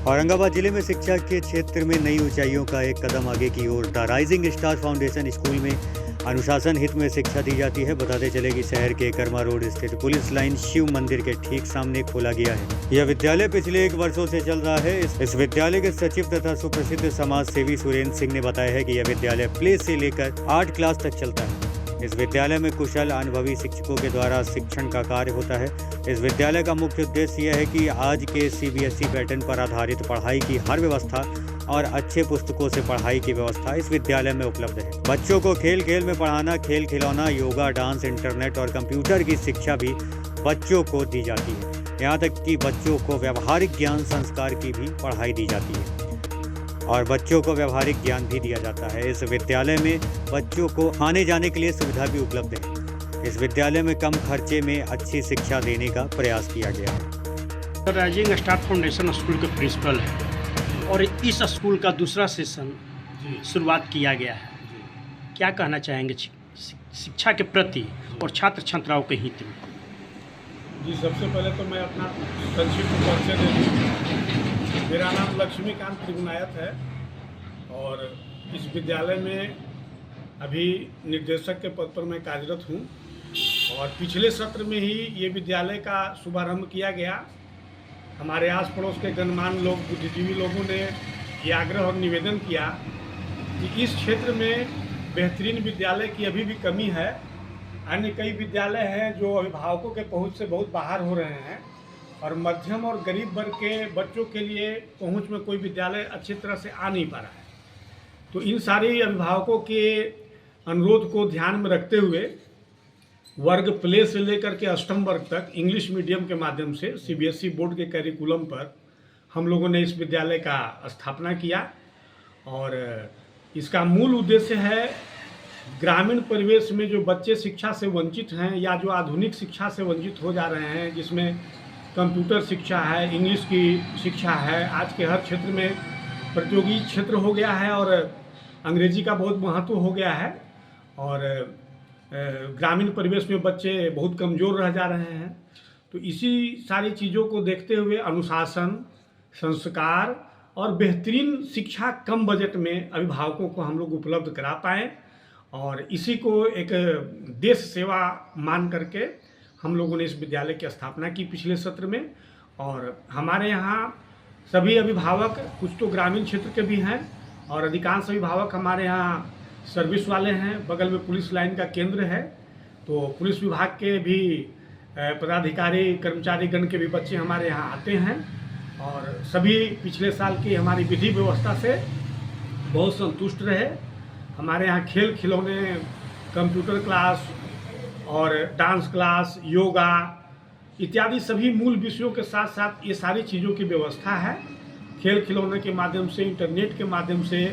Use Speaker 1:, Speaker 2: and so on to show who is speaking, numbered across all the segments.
Speaker 1: औरंगाबाद जिले में शिक्षा के क्षेत्र में नई ऊंचाइयों का एक कदम आगे की ओर। The rising star foundation school में अनुशासन हित में शिक्षा दी जाती है। बताते चले कि शहर के कर्मा रोड स्थित पुलिस लाइन शिव मंदिर के ठीक सामने खोला गया है। यह विद्यालय पिछले 1 वर्षों से चल रहा है। इस विद्यालय के सचिव तथा सुप्रसिद्ध समाज सेवी सुरेंद्र सिंह ने बताया है कि यह विद्यालय प्ले से लेकर 8 क्लास तक चलता है। इस विद्यालय में कुशल अनुभवी शिक्षकों के द्वारा शिक्षण का कार्य होता है। इस विद्यालय का मुख्य उद्देश्य यह है कि आज के सीबीएसई पैटर्न पर आधारित पढ़ाई की हर व्यवस्था और अच्छे पुस्तकों से पढ़ाई की व्यवस्था इस विद्यालय में उपलब्ध है। बच्चों को खेल खेल में पढ़ाना, खेल खिलौना, योगा, डांस, इंटरनेट और कंप्यूटर की शिक्षा भी बच्चों को दी जाती है। यहाँ तक कि बच्चों को व्यवहारिक ज्ञान संस्कार की भी पढ़ाई दी जाती है और बच्चों को व्यवहारिक ज्ञान भी दिया जाता है। इस विद्यालय में बच्चों को आने जाने के लिए सुविधा भी उपलब्ध है। इस विद्यालय में कम खर्चे में अच्छी शिक्षा देने का प्रयास किया गया है।
Speaker 2: राइजिंग स्टार फाउंडेशन स्कूल के प्रिंसिपल है और इस स्कूल का दूसरा सेशन शुरुआत किया गया है। क्या कहना चाहेंगे शिक्षा के प्रति और छात्र छात्राओं के हित में?
Speaker 3: जी, सबसे पहले तो मैं अपना संक्षिप्त परिचय दे दूँ। मेरा नाम लक्ष्मीकांत त्रिगुनायत है और इस विद्यालय में अभी निर्देशक के पद पर मैं कार्यरत हूँ और पिछले सत्र में ही ये विद्यालय का शुभारंभ किया गया। हमारे आस पड़ोस के गणमान्य लोग, बुद्धिजीवी लोगों ने ये आग्रह और निवेदन किया कि इस क्षेत्र में बेहतरीन विद्यालय की अभी भी कमी है। अन्य कई विद्यालय हैं जो अभिभावकों के पहुंच से बहुत बाहर हो रहे हैं और मध्यम और गरीब वर्ग के बच्चों के लिए पहुंच में कोई विद्यालय अच्छी तरह से आ नहीं पा रहा है। तो इन सारे अभिभावकों के अनुरोध को ध्यान में रखते हुए वर्ग प्ले से लेकर के अष्टम वर्ग तक इंग्लिश मीडियम के माध्यम से सीबीएसई बोर्ड के करिकुलम पर हम लोगों ने इस विद्यालय का स्थापना किया और इसका मूल उद्देश्य है ग्रामीण परिवेश में जो बच्चे शिक्षा से वंचित हैं या जो आधुनिक शिक्षा से वंचित हो जा रहे हैं, जिसमें कंप्यूटर शिक्षा है, इंग्लिश की शिक्षा है, आज के हर क्षेत्र में प्रतियोगी क्षेत्र हो गया है और अंग्रेजी का बहुत महत्व हो गया है और ग्रामीण परिवेश में बच्चे बहुत कमज़ोर रह जा रहे हैं। तो इसी सारी चीज़ों को देखते हुए अनुशासन, संस्कार और बेहतरीन शिक्षा कम बजट में अभिभावकों को हम लोग उपलब्ध करा पाएँ और इसी को एक देश सेवा मान करके हम लोगों ने इस विद्यालय की स्थापना की पिछले सत्र में। और हमारे यहाँ सभी अभिभावक कुछ तो ग्रामीण क्षेत्र के भी हैं और अधिकांश अभिभावक हमारे यहाँ सर्विस वाले हैं। बगल में पुलिस लाइन का केंद्र है, तो पुलिस विभाग के भी पदाधिकारी, कर्मचारी गण के भी बच्चे हमारे यहाँ आते हैं और सभी पिछले साल की हमारी विधि व्यवस्था से बहुत संतुष्ट रहे। हमारे यहाँ खेल खिलौने, कंप्यूटर क्लास और डांस क्लास, योगा इत्यादि सभी मूल विषयों के साथ साथ ये सारी चीज़ों की व्यवस्था है। खेल खिलौने के माध्यम से, इंटरनेट के माध्यम से,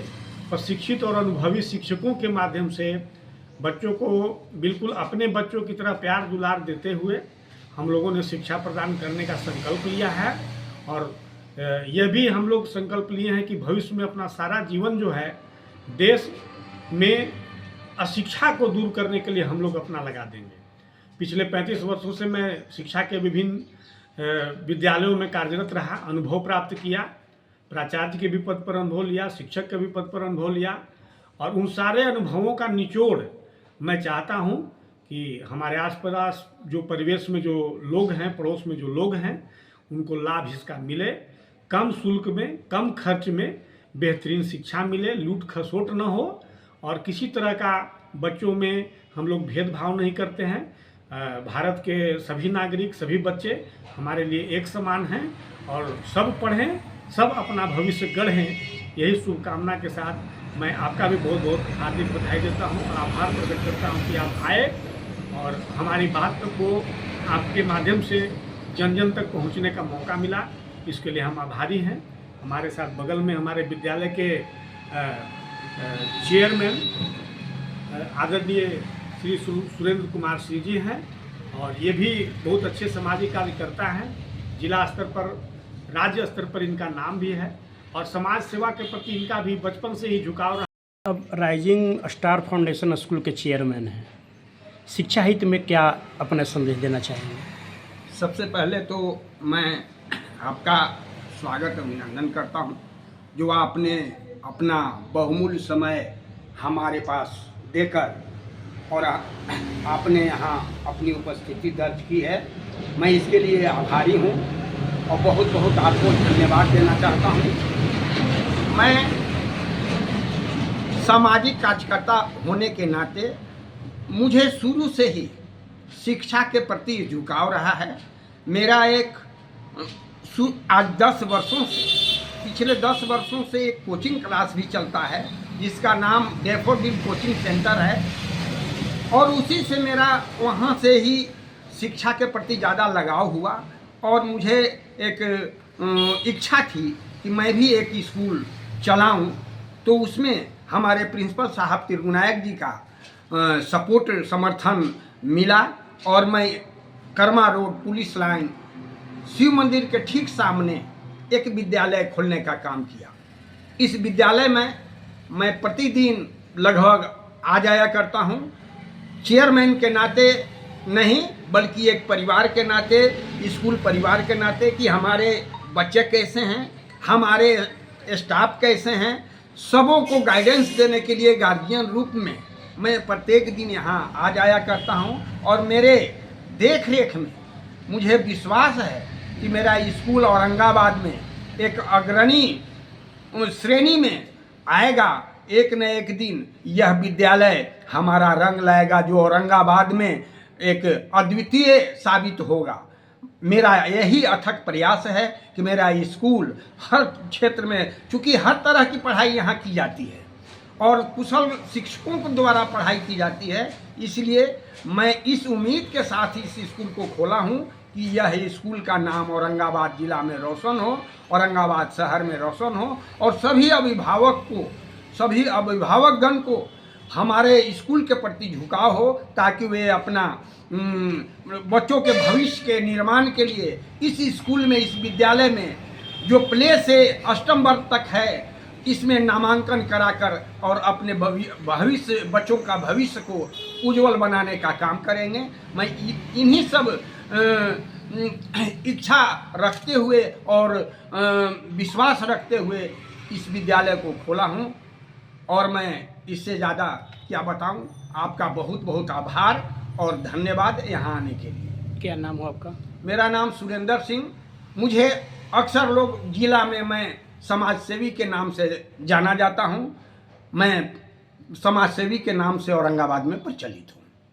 Speaker 3: प्रशिक्षित और अनुभवी शिक्षकों के माध्यम से बच्चों को बिल्कुल अपने बच्चों की तरह प्यार दुलार देते हुए हम लोगों ने शिक्षा प्रदान करने का संकल्प लिया है और यह भी हम लोग संकल्प लिए हैं कि भविष्य में अपना सारा जीवन जो है देश में अशिक्षा को दूर करने के लिए हम लोग अपना लगा देंगे। पिछले 35 वर्षों से मैं शिक्षा के विभिन्न विद्यालयों में कार्यरत रहा, अनुभव प्राप्त किया, प्राचार्य के भी पद पर अनुभव लिया, शिक्षक के भी पद पर अनुभव लिया और उन सारे अनुभवों का निचोड़ मैं चाहता हूं कि हमारे आसपास जो परिवेश में जो लोग हैं, पड़ोस में जो लोग हैं, उनको लाभ इसका मिले, कम शुल्क में, कम खर्च में बेहतरीन शिक्षा मिले, लूट खसोट न हो और किसी तरह का बच्चों में हम लोग भेदभाव नहीं करते हैं। भारत के सभी नागरिक, सभी बच्चे हमारे लिए एक समान हैं और सब पढ़ें, सब अपना भविष्य गढ़ें। यही शुभकामना के साथ मैं आपका भी बहुत बहुत हार्दिक बधाई देता हूं और आभार प्रकट करता हूं कि आप आए और हमारी बात को आपके माध्यम से जन जन तक पहुंचने का मौका मिला। इसके लिए हम आभारी हैं। हमारे साथ बगल में हमारे विद्यालय के चेयरमैन आदरणीय श्री सुरेंद्र कुमार सिंह जी हैं और ये भी बहुत अच्छे सामाजिक कार्यकर्ता हैं। जिला स्तर पर, राज्य स्तर पर इनका नाम भी है और समाज सेवा के प्रति इनका भी बचपन से ही झुकाव रहा।
Speaker 2: अब राइजिंग स्टार फाउंडेशन स्कूल के चेयरमैन हैं, शिक्षा हित में क्या अपना संदेश देना चाहेंगे?
Speaker 4: सबसे पहले तो मैं आपका स्वागत अभिनंदन करता हूं, जो आपने अपना बहुमूल्य समय हमारे पास देकर और आपने यहाँ अपनी उपस्थिति दर्ज की है। मैं इसके लिए आभारी हूँ और बहुत बहुत आपको धन्यवाद देना चाहता हूँ। मैं सामाजिक कार्यकर्ता होने के नाते मुझे शुरू से ही शिक्षा के प्रति झुकाव रहा है। मेरा एक आज 10 वर्षों से, पिछले 10 वर्षों से एक कोचिंग क्लास भी चलता है जिसका नाम डैफोडिल कोचिंग सेंटर है, और उसी से मेरा वहाँ से ही शिक्षा के प्रति ज़्यादा लगाव हुआ और मुझे एक इच्छा थी कि मैं भी एक स्कूल चलाऊं। तो उसमें हमारे प्रिंसिपल साहब तिरुनायक जी का सपोर्ट समर्थन मिला और मैं Karma road police line Shiv मंदिर के ठीक सामने एक विद्यालय खोलने का काम किया। इस विद्यालय में मैं प्रतिदिन लगभग आ जाया करता हूँ, चेयरमैन के नाते नहीं बल्कि एक परिवार के नाते, स्कूल परिवार के नाते कि हमारे बच्चे कैसे हैं, हमारे स्टाफ कैसे हैं, सबों को गाइडेंस देने के लिए गार्जियन रूप में मैं प्रत्येक दिन यहाँ आ जाया करता हूँ। और मेरे देख रेख में मुझे विश्वास है कि मेरा स्कूल औरंगाबाद में एक अग्रणी श्रेणी में आएगा। एक न एक दिन यह विद्यालय हमारा रंग लाएगा, जो औरंगाबाद में एक अद्वितीय साबित होगा। मेरा यही अथक प्रयास है कि मेरा स्कूल हर क्षेत्र में, चूँकि हर तरह की पढ़ाई यहाँ की जाती है और कुशल शिक्षकों के द्वारा पढ़ाई की जाती है, इसलिए मैं इस उम्मीद के साथ इस स्कूल को खोला हूँ कि यह स्कूल का नाम औरंगाबाद जिला में रोशन हो, औरंगाबाद शहर में रोशन हो और सभी अभिभावकगण को हमारे स्कूल के प्रति झुकाव हो, ताकि वे अपना बच्चों के भविष्य के निर्माण के लिए इस स्कूल में, इस विद्यालय में जो प्ले से अष्टम वर्ग तक है, इसमें नामांकन कराकर और अपने भविष्य, बच्चों का भविष्य को उज्जवल बनाने का काम करेंगे। मैं इन्हीं सब इच्छा रखते हुए और विश्वास रखते हुए इस विद्यालय को खोला हूँ और मैं इससे ज़्यादा क्या बताऊँ। आपका बहुत बहुत आभार और धन्यवाद यहाँ आने के लिए।
Speaker 2: क्या नाम हो आपका?
Speaker 4: मेरा नाम सुरेंद्र सिंह। मुझे अक्सर लोग जिला में मैं समाज सेवी के नाम से जाना जाता हूँ। मैं समाज सेवी के नाम से औरंगाबाद में प्रचलित हूँ।